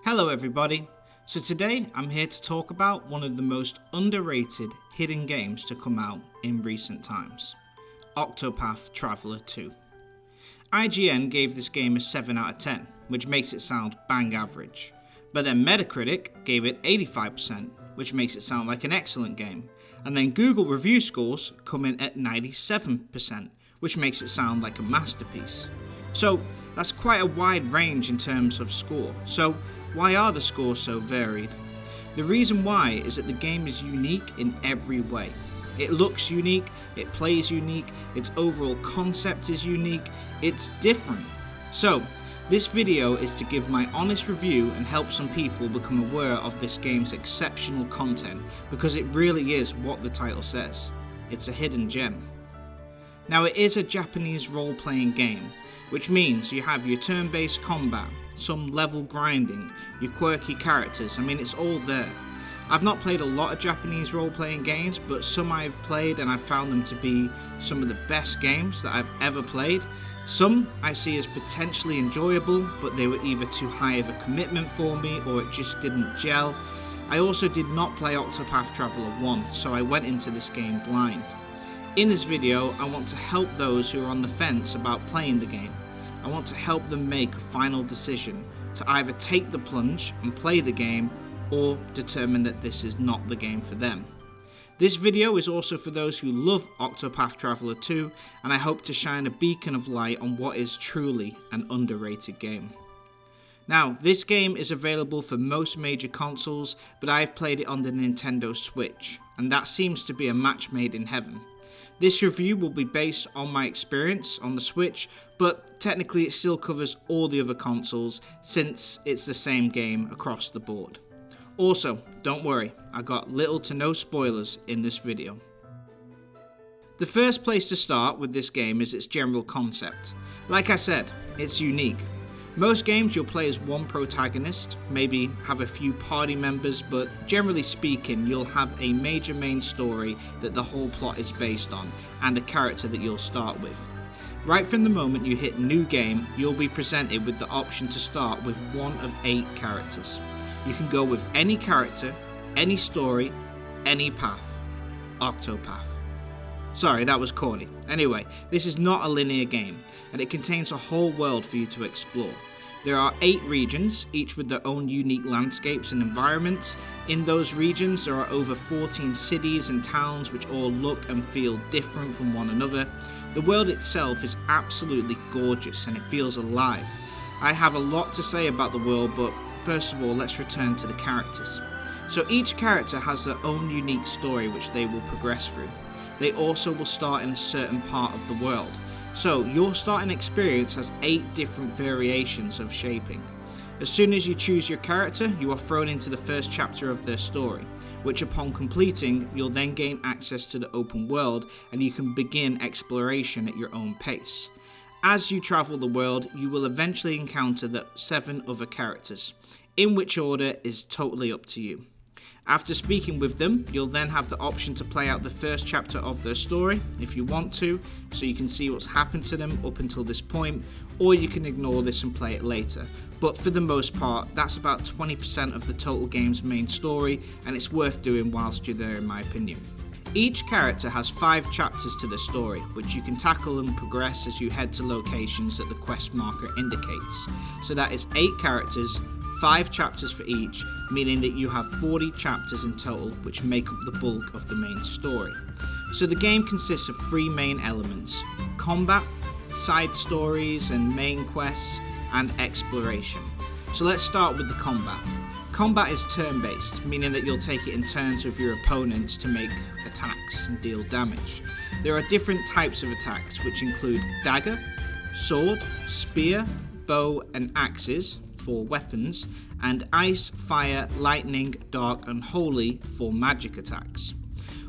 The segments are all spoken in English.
Hello everybody, so today I'm here to talk about one of the most underrated hidden games to come out in recent times, Octopath Traveler 2. IGN gave this game a 7 out of 10, which makes it sound bang average, but then Metacritic gave it 85%, which makes it sound like an excellent game, and then Google review scores come in at 97%, which makes it sound like a masterpiece. So that's quite a wide range in terms of score. So why are the scores so varied? The reason why is that the game is unique in every way. It looks unique, it plays unique, its overall concept is unique, it's different. So this video is to give my honest review and help some people become aware of this game's exceptional content, because it really is what the title says. It's a hidden gem. Now it is a Japanese role-playing game, which means you have your turn-based combat, some level grinding, your quirky characters. It's all there. I've not played a lot of Japanese role-playing games, but some I've played and I've found them to be some of the best games that I've ever played. Some I see as potentially enjoyable, but they were either too high of a commitment for me or it just didn't gel. I also did not play Octopath Traveler 1, so I went into this game blind. In this video, I want to help those who are on the fence about playing the game. I want to help them make a final decision to either take the plunge and play the game or determine that this is not the game for them. This video is also for those who love Octopath Traveler 2, and I hope to shine a beacon of light on what is truly an underrated game. Now, this game is available for most major consoles, but I've played it on the Nintendo Switch, and that seems to be a match made in heaven. This review will be based on my experience on the Switch, but technically it still covers all the other consoles since it's the same game across the board. Also, don't worry, I got little to no spoilers in this video. The first place to start with this game is its general concept. Like I said, it's unique. Most games you'll play as one protagonist, maybe have a few party members, but generally speaking you'll have a major main story that the whole plot is based on, and a character that you'll start with. Right from the moment you hit new game, you'll be presented with the option to start with one of 8 characters. You can go with any character, any story, any path. Octopath. Sorry, that was corny. Anyway, this is not a linear game, and it contains a whole world for you to explore. There are 8 regions, each with their own unique landscapes and environments. In those regions, there are over 14 cities and towns which all look and feel different from one another. The world itself is absolutely gorgeous and it feels alive. I have a lot to say about the world, but first of all, let's return to the characters. So each character has their own unique story which they will progress through. They also will start in a certain part of the world. So your starting experience has 8 different variations of shaping. As soon as you choose your character, you are thrown into the first chapter of their story, which upon completing, you'll then gain access to the open world and you can begin exploration at your own pace. As you travel the world, you will eventually encounter the 7 other characters. In which order is totally up to you. After speaking with them, you'll then have the option to play out the first chapter of their story if you want to, so you can see what's happened to them up until this point, or you can ignore this and play it later. But for the most part, that's about 20% of the total game's main story, and it's worth doing whilst you're there in my opinion. Each character has 5 chapters to the story, which you can tackle and progress as you head to locations that the quest marker indicates. So that is 8 characters, 5 chapters for each, meaning that you have 40 chapters in total, which make up the bulk of the main story. So the game consists of 3 main elements: combat, side stories and main quests, and exploration. So let's start with the combat. Combat is turn-based, meaning that you'll take it in turns with your opponents to make attacks and deal damage. There are different types of attacks, which include dagger, sword, spear, bow and axes for weapons, and ice, fire, lightning, dark and holy for magic attacks.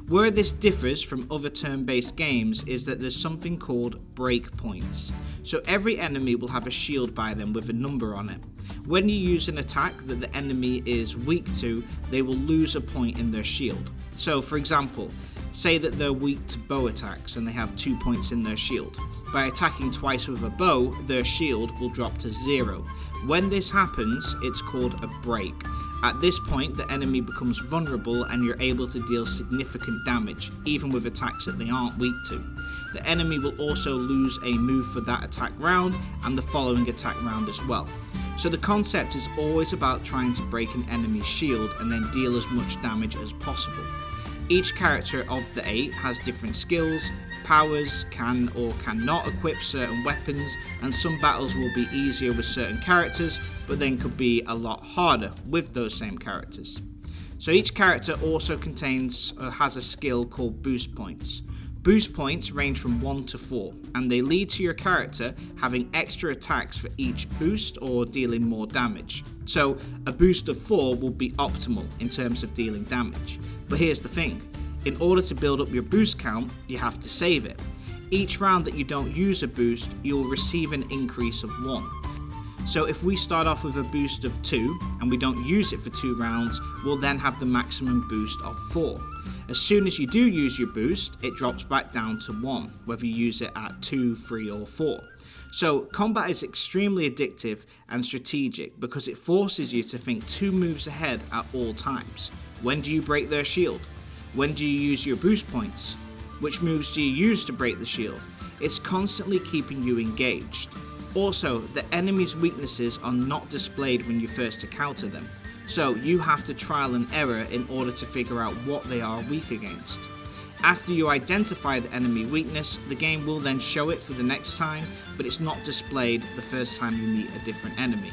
Where this differs from other turn-based games is that there's something called breakpoints. So every enemy will have a shield by them with a number on it. When you use an attack that the enemy is weak to, they will lose a point in their shield. So for example, say that they're weak to bow attacks and they have 2 points in their shield. By attacking twice with a bow, their shield will drop to 0, When this happens, it's called a break. At this point, the enemy becomes vulnerable and you're able to deal significant damage, even with attacks that they aren't weak to. The enemy will also lose a move for that attack round and the following attack round as well. So the concept is always about trying to break an enemy's shield and then deal as much damage as possible. Each character of the 8 has different skills, powers, can or cannot equip certain weapons, and some battles will be easier with certain characters, but then could be a lot harder with those same characters. So each character also has a skill called boost points. Boost points range from 1 to 4, and they lead to your character having extra attacks for each boost or dealing more damage. So a boost of 4 will be optimal in terms of dealing damage. But here's the thing, in order to build up your boost count, you have to save it. Each round that you don't use a boost, you'll receive an increase of 1. So if we start off with a boost of 2 and we don't use it for 2 rounds, we'll then have the maximum boost of 4. As soon as you do use your boost, it drops back down to 1, whether you use it at 2, 3 or 4. So combat is extremely addictive and strategic because it forces you to think 2 moves ahead at all times. When do you break their shield? When do you use your boost points? Which moves do you use to break the shield? It's constantly keeping you engaged. Also, the enemy's weaknesses are not displayed when you first encounter them, so you have to trial and error in order to figure out what they are weak against. After you identify the enemy weakness, the game will then show it for the next time, but it's not displayed the first time you meet a different enemy.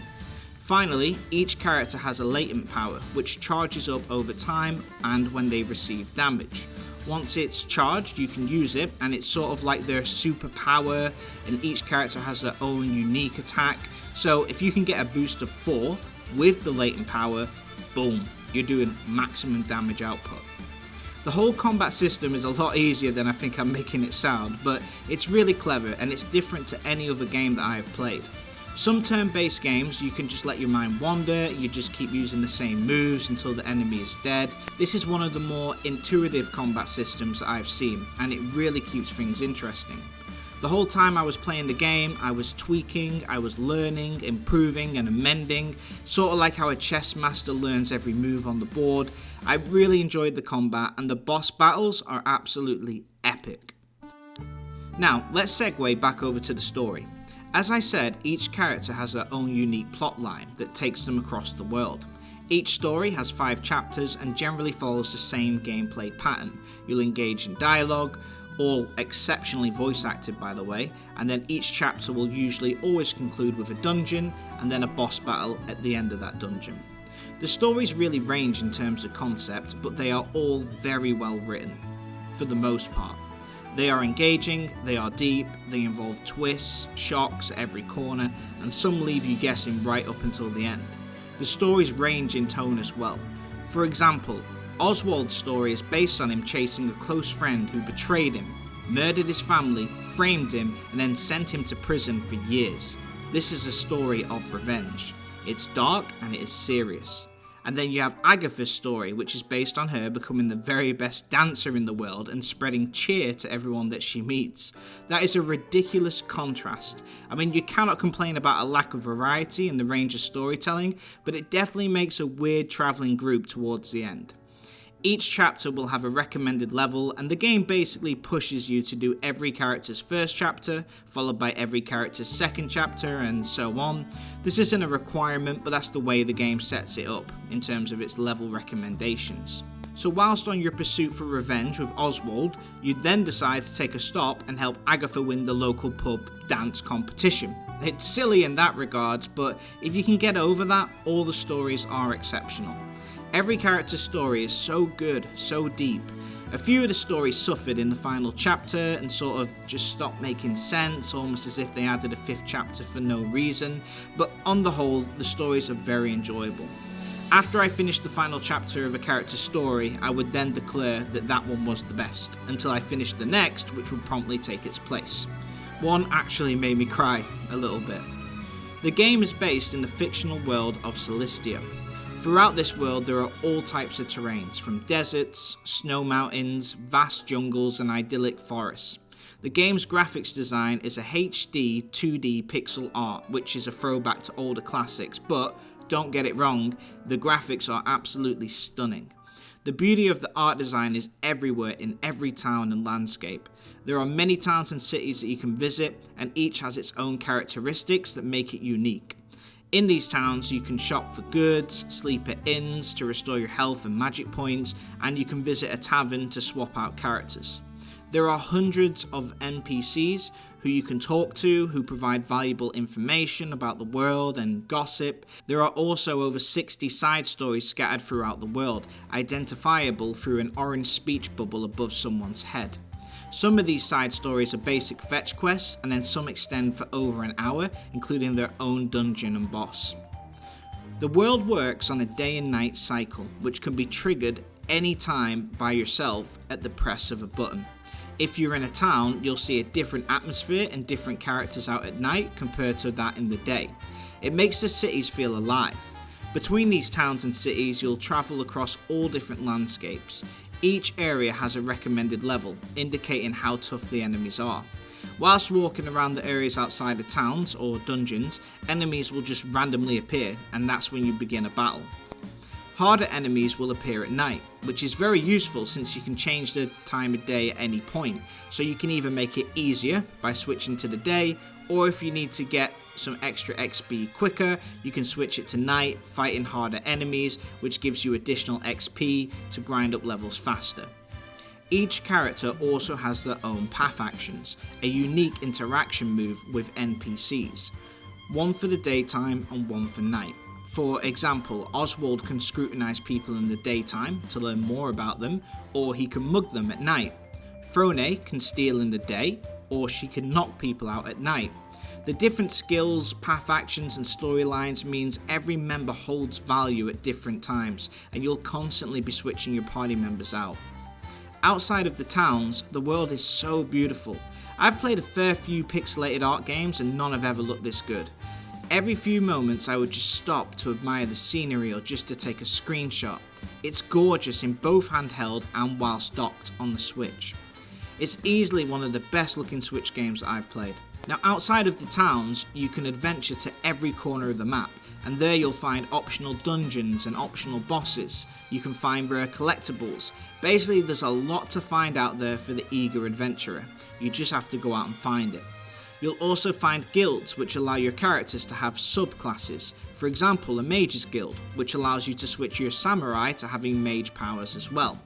Finally, each character has a latent power, which charges up over time and when they receive damage. Once it's charged, you can use it, and it's sort of like their superpower, and each character has their own unique attack. So if you can get a boost of 4 with the latent power, boom, you're doing maximum damage output. The whole combat system is a lot easier than I think I'm making it sound, but it's really clever and it's different to any other game that I have played. Some turn-based games, you can just let your mind wander, you just keep using the same moves until the enemy is dead. This is one of the more intuitive combat systems that I've seen, and it really keeps things interesting. The whole time I was playing the game, I was tweaking, I was learning, improving and amending, sort of like how a chess master learns every move on the board. I really enjoyed the combat, and the boss battles are absolutely epic. Now, let's segue back over to the story. As I said, each character has their own unique plot line that takes them across the world. Each story has 5 chapters and generally follows the same gameplay pattern. You'll engage in dialogue, all exceptionally voice acted by the way, and then each chapter will usually always conclude with a dungeon and then a boss battle at the end of that dungeon. The stories really range in terms of concept, but they are all very well written, for the most part. They are engaging, they are deep, they involve twists, shocks at every corner, and some leave you guessing right up until the end. The stories range in tone as well. For example, Oswald's story is based on him chasing a close friend who betrayed him, murdered his family, framed him, and then sent him to prison for years. This is a story of revenge. It's dark and it is serious. And then you have Agatha's story, which is based on her becoming the very best dancer in the world and spreading cheer to everyone that she meets. That is a ridiculous contrast. I mean, you cannot complain about a lack of variety in the range of storytelling, but it definitely makes a weird travelling group towards the end. Each chapter will have a recommended level, and the game basically pushes you to do every character's first chapter, followed by every character's second chapter, and so on. This isn't a requirement, but that's the way the game sets it up, in terms of its level recommendations. So whilst on your pursuit for revenge with Oswald, you then decide to take a stop and help Agatha win the local pub dance competition. It's silly in that regards, but if you can get over that, all the stories are exceptional. Every character's story is so good, so deep. A few of the stories suffered in the final chapter and sort of just stopped making sense, almost as if they added a 5th chapter for no reason, but on the whole, the stories are very enjoyable. After I finished the final chapter of a character's story, I would then declare that that one was the best, until I finished the next, which would promptly take its place. One actually made me cry a little bit. The game is based in the fictional world of Celestia. Throughout this world there are all types of terrains, from deserts, snow mountains, vast jungles and idyllic forests. The game's graphics design is a HD 2D pixel art, which is a throwback to older classics, but don't get it wrong, the graphics are absolutely stunning. The beauty of the art design is everywhere in every town and landscape. There are many towns and cities that you can visit, and each has its own characteristics that make it unique. In these towns, you can shop for goods, sleep at inns to restore your health and magic points, and you can visit a tavern to swap out characters. There are hundreds of NPCs who you can talk to, who provide valuable information about the world and gossip. There are also over 60 side stories scattered throughout the world, identifiable through an orange speech bubble above someone's head. Some of these side stories are basic fetch quests, and then some extend for over an hour, including their own dungeon and boss. The world works on a day and night cycle, which can be triggered anytime by yourself at the press of a button. If you're in a town, you'll see a different atmosphere and different characters out at night compared to that in the day. It makes the cities feel alive. Between these towns and cities, you'll travel across all different landscapes. Each area has a recommended level, indicating how tough the enemies are. Whilst walking around the areas outside the towns or dungeons, enemies will just randomly appear, and that's when you begin a battle. Harder enemies will appear at night, which is very useful since you can change the time of day at any point, so you can either make it easier by switching to the day, or if you need to get some extra XP quicker, you can switch it to night, fighting harder enemies, which gives you additional XP to grind up levels faster. Each character also has their own path actions, a unique interaction move with NPCs, one for the daytime and one for night. For example, Oswald can scrutinize people in the daytime to learn more about them, or he can mug them at night. Frone can steal in the day, or she can knock people out at night. The different skills, path actions and storylines means every member holds value at different times, and you'll constantly be switching your party members out. Outside of the towns, the world is so beautiful. I've played a fair few pixelated art games and none have ever looked this good. Every few moments I would just stop to admire the scenery or just to take a screenshot. It's gorgeous in both handheld and whilst docked on the Switch. It's easily one of the best looking Switch games that I've played. Now outside of the towns, you can adventure to every corner of the map, and there you'll find optional dungeons and optional bosses. You can find rare collectibles. Basically there's a lot to find out there for the eager adventurer. You just have to go out and find it. You'll also find guilds which allow your characters to have subclasses. For example, a mage's guild, which allows you to switch your samurai to having mage powers as well.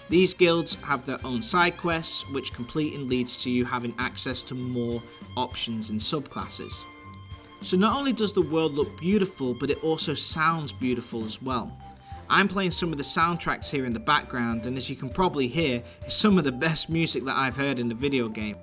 These guilds have their own side quests, which completing leads to you having access to more options and subclasses. So not only does the world look beautiful, but it also sounds beautiful as well. I'm playing some of the soundtracks here in the background, and as you can probably hear, it's some of the best music that I've heard in the video game.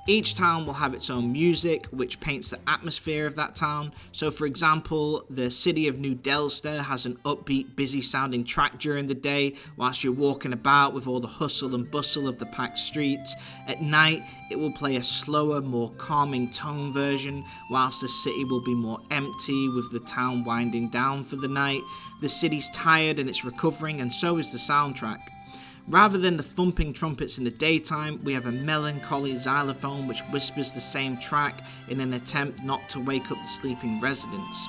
Each town will have its own music, which paints the atmosphere of that town. So for example, the city of New Delster has an upbeat, busy sounding track during the day, whilst you're walking about with all the hustle and bustle of the packed streets. At night, it will play a slower, more calming tone version, whilst the city will be more empty with the town winding down for the night. The city's tired and it's recovering, and so is the soundtrack. Rather than the thumping trumpets in the daytime, we have a melancholy xylophone which whispers the same track in an attempt not to wake up the sleeping residents.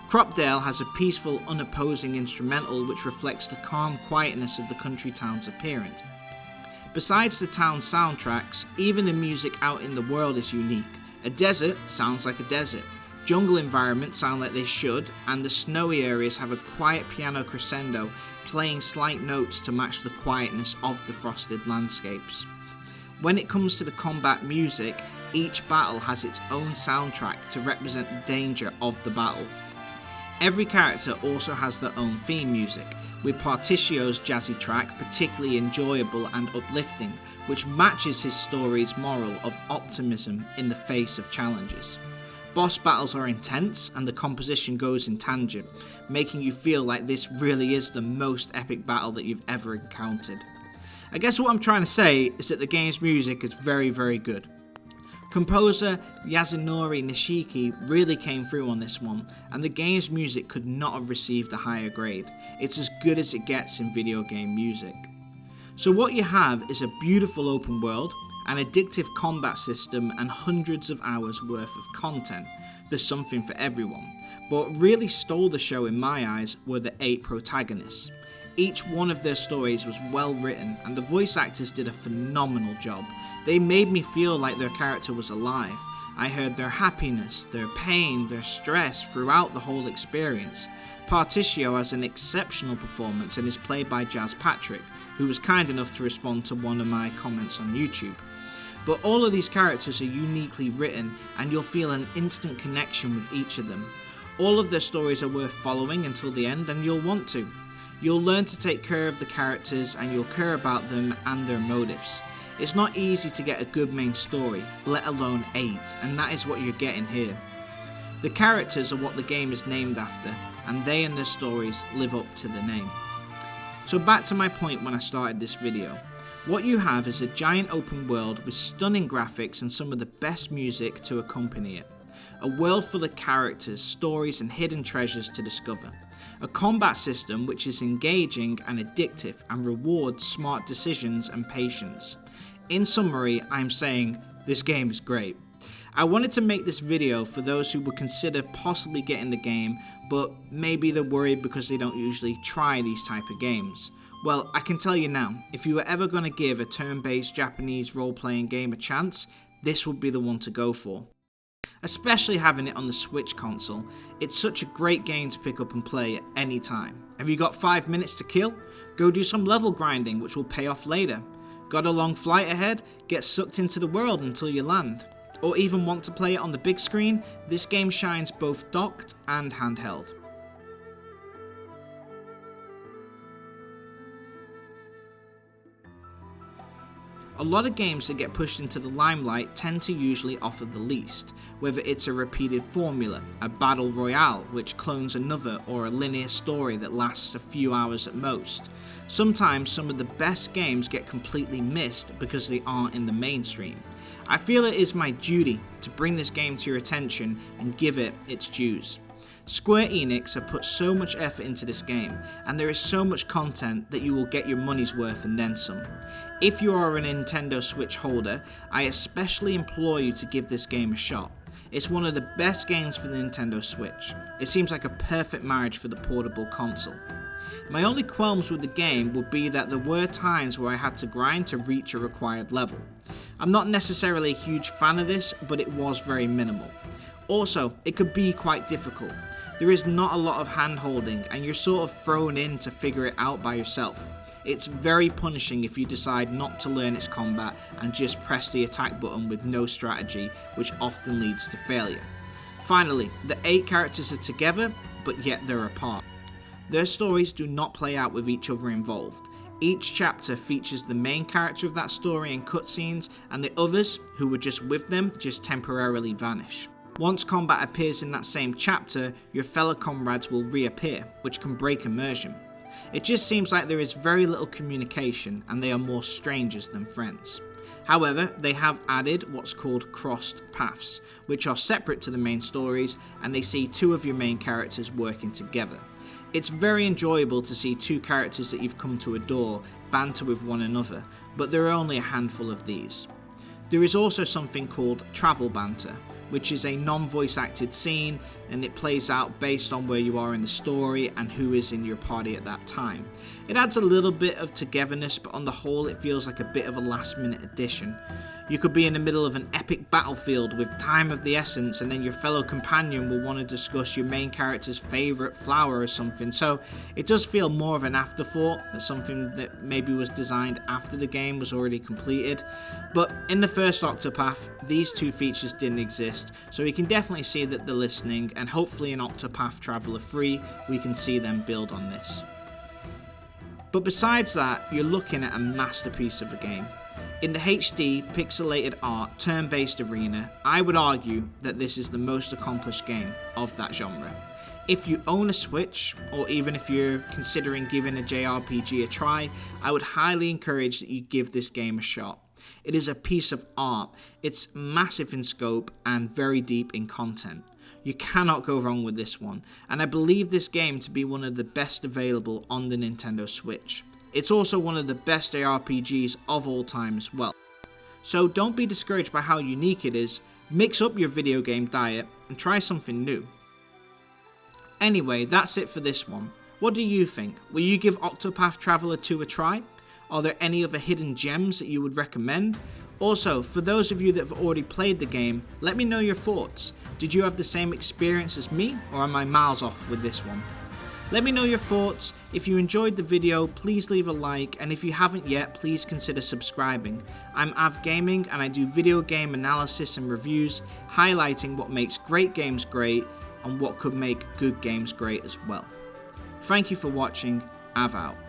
Cropdale has a peaceful, unopposing instrumental which reflects the calm quietness of the country town's appearance. Besides the town soundtracks, even the music out in the world is unique. A desert sounds like a desert. Jungle environments sound like they should, and the snowy areas have a quiet piano crescendo playing slight notes to match the quietness of the frosted landscapes. When it comes to the combat music, each battle has its own soundtrack to represent the danger of the battle. Every character also has their own theme music, with Particio's jazzy track particularly enjoyable and uplifting, which matches his story's moral of optimism in the face of challenges. Boss battles are intense and the composition goes in tangent, making you feel like this really is the most epic battle that you've ever encountered. I guess what I'm trying to say is that the game's music is very, very good. Composer Yasunori Nishiki really came through on this one, and the game's music could not have received a higher grade. It's as good as it gets in video game music. So what you have is a beautiful open world, an addictive combat system, and hundreds of hours worth of content. There's something for everyone. But what really stole the show in my eyes were the 8 protagonists. Each one of their stories was well written, and the voice actors did a phenomenal job. They made me feel like their character was alive. I heard their happiness, their pain, their stress throughout the whole experience. Particio has an exceptional performance and is played by Jazz Patrick, who was kind enough to respond to one of my comments on YouTube. But all of these characters are uniquely written, and you'll feel an instant connection with each of them. All of their stories are worth following until the end, and you'll want to. You'll learn to take care of the characters, and you'll care about them and their motives. It's not easy to get a good main story, let alone 8, and that is what you're getting here. The characters are what the game is named after, and they and their stories live up to the name. So back to my point when I started this video. What you have is a giant open world with stunning graphics and some of the best music to accompany it. A world full of characters, stories and hidden treasures to discover. A combat system which is engaging and addictive and rewards smart decisions and patience. In summary, I'm saying this game is great. I wanted to make this video for those who would consider possibly getting the game, but maybe they're worried because they don't usually try these type of games. Well, I can tell you now, if you were ever going to give a turn-based Japanese role-playing game a chance, this would be the one to go for. Especially having it on the Switch console, it's such a great game to pick up and play at any time. Have you got 5 minutes to kill? Go do some level grinding, which will pay off later. Got a long flight ahead? Get sucked into the world until you land. Or even want to play it on the big screen? This game shines both docked and handheld. A lot of games that get pushed into the limelight tend to usually offer the least, whether it's a repeated formula, a battle royale which clones another, or a linear story that lasts a few hours at most. Sometimes some of the best games get completely missed because they aren't in the mainstream. I feel it is my duty to bring this game to your attention and give it its dues. Square Enix have put so much effort into this game, and there is so much content that you will get your money's worth and then some. If you are a Nintendo Switch holder, I especially implore you to give this game a shot. It's one of the best games for the Nintendo Switch. It seems like a perfect marriage for the portable console. My only qualms with the game would be that there were times where I had to grind to reach a required level. I'm not necessarily a huge fan of this, but it was very minimal. Also, it could be quite difficult. There is not a lot of hand-holding, and you're sort of thrown in to figure it out by yourself. It's very punishing if you decide not to learn its combat and just press the attack button with no strategy, which often leads to failure. Finally, the 8 characters are together, but yet they're apart. Their stories do not play out with each other involved. Each chapter features the main character of that story in cutscenes, and the others, who were just with them, just temporarily vanish. Once combat appears in that same chapter, your fellow comrades will reappear, which can break immersion. It just seems like there is very little communication, and they are more strangers than friends. However, they have added what's called crossed paths, which are separate to the main stories, and they see 2 of your main characters working together. It's very enjoyable to see 2 characters that you've come to adore banter with one another, but there are only a handful of these. There is also something called travel banter, which is a non-voice acted scene, and it plays out based on where you are in the story and who is in your party at that time. It adds a little bit of togetherness, but on the whole it feels like a bit of a last minute addition. You could be in the middle of an epic battlefield with time of the essence, and then your fellow companion will want to discuss your main character's favourite flower or something, so it does feel more of an afterthought, than something that maybe was designed after the game was already completed. But in the first Octopath, these 2 features didn't exist, so we can definitely see that they're listening, and hopefully in Octopath Traveler 3 we can see them build on this. But besides that, you're looking at a masterpiece of a game. In the HD, pixelated art, turn-based arena, I would argue that this is the most accomplished game of that genre. If you own a Switch, or even if you're considering giving a JRPG a try, I would highly encourage that you give this game a shot. It is a piece of art, it's massive in scope and very deep in content. You cannot go wrong with this one, and I believe this game to be one of the best available on the Nintendo Switch. It's also one of the best JRPGs of all time as well. So don't be discouraged by how unique it is, mix up your video game diet and try something new. Anyway, that's it for this one. What do you think? Will you give Octopath Traveler 2 a try? Are there any other hidden gems that you would recommend? Also, for those of you that have already played the game, let me know your thoughts. Did you have the same experience as me, or am I miles off with this one? Let me know your thoughts. If you enjoyed the video, please leave a like, and if you haven't yet, please consider subscribing. I'm Av Gaming and I do video game analysis and reviews, highlighting what makes great games great and what could make good games great as well. Thank you for watching. Av out.